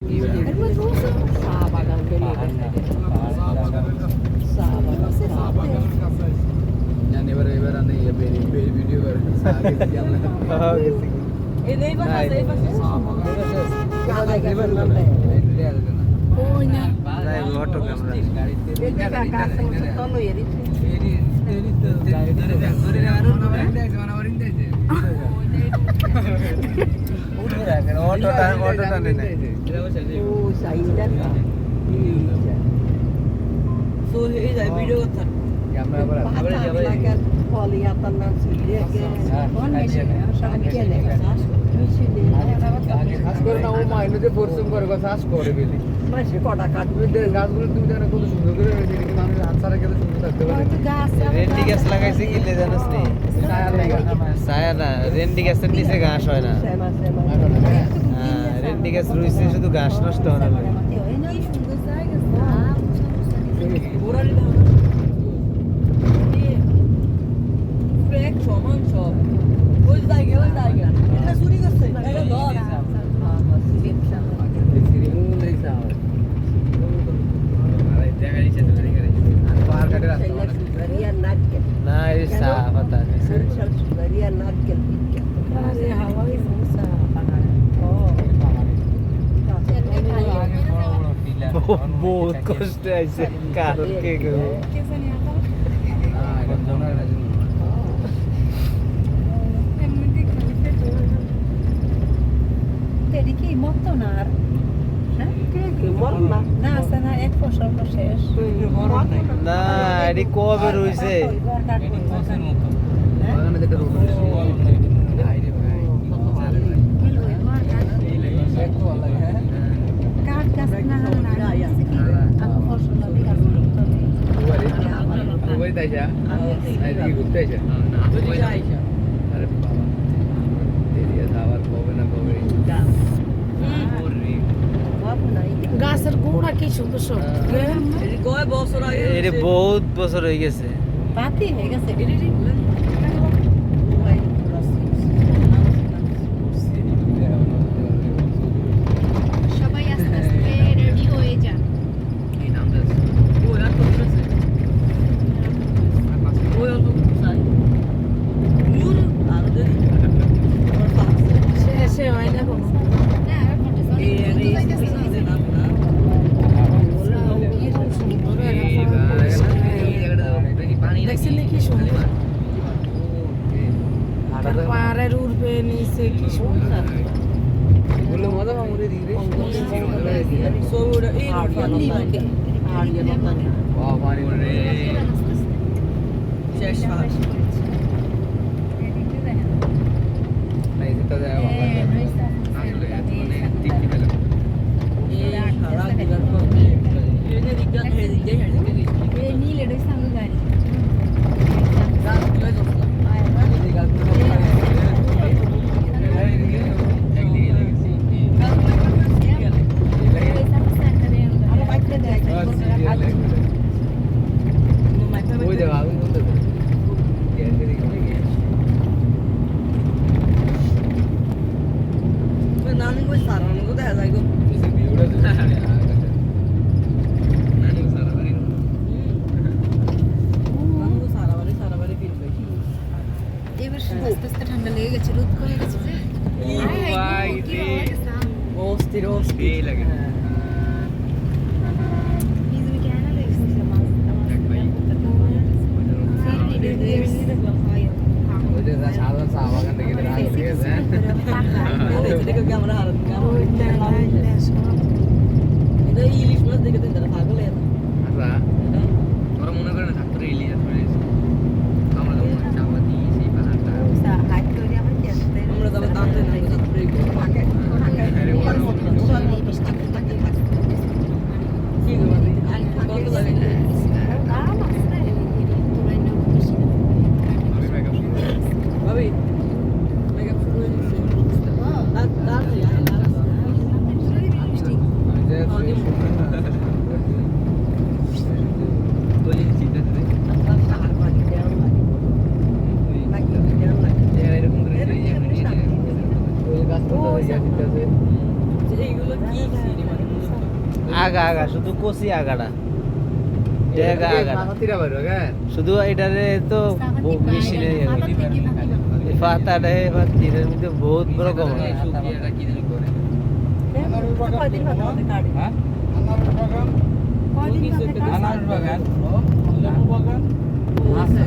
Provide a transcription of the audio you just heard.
চা বাগান এবার আমি ভিডিও করে ভিডিও করতে পরিশ্রম করে চাষ করে বেলি কটা কাটবে গাছগুলো তুমি জানো কত সুন্দর করে মানুষ হাত ছাড়া গেলে সুন্দর থাকতে পারে। রেন্ডি গাছ লাগাইছে কিলে জানিস নি? ছায়া না, রেন্ডি গাছের নিচে ঘাস হয় না। হ্যাঁ, রেন্ডি গাছ রয়েছে শুধু ঘাস নষ্ট হয় না। না এই চা পাতা বহুত কষ্ট আইছে কালকে না এটি কবে রয়েছে ঘুরতে গাছের গোড়া কি সুন্দর এটি বহুত বছর হয়ে গেছে। পাতি হয়ে গেছে সবাই আস্তে আস্তে রেডি হয়ে যান। শেষে হয় না কোনো দেখছেন কি সুন্দর পাহাড়ের উঠবে নিচে কি সুন্দর মজা মামুরে দিকে ঠান্ডা লেগে গেছে রোদ করে গেছে অস্থির অস্থির লাগে সাধারণ চা বাগান থেকে ইলিশ মাছ দেখে তারা পাগল ওরা মনে করে না থাকতো ইলিশ আমরা চাপা দিই সেই পাহাড়টা আমরা তবে দাঁড়াতে ভাবি মেকআপ শুরু হয়ে এইগুলো কি আগা শুধু কচি আগাটা ডেগা আগাটা তিরা বাইরে হ্যাঁ শুধু এটারে তো বেশি নেই পাতাটা এবার তীরের মধ্যে বহুত বড় কম শুকিয়েটা কি জানি করে কয়দিন ভাত আমাদের কাটে হ্যাঁ আনারস বাগান কয়দিন ভাত আনারস বাগান লেবু বাগান আছে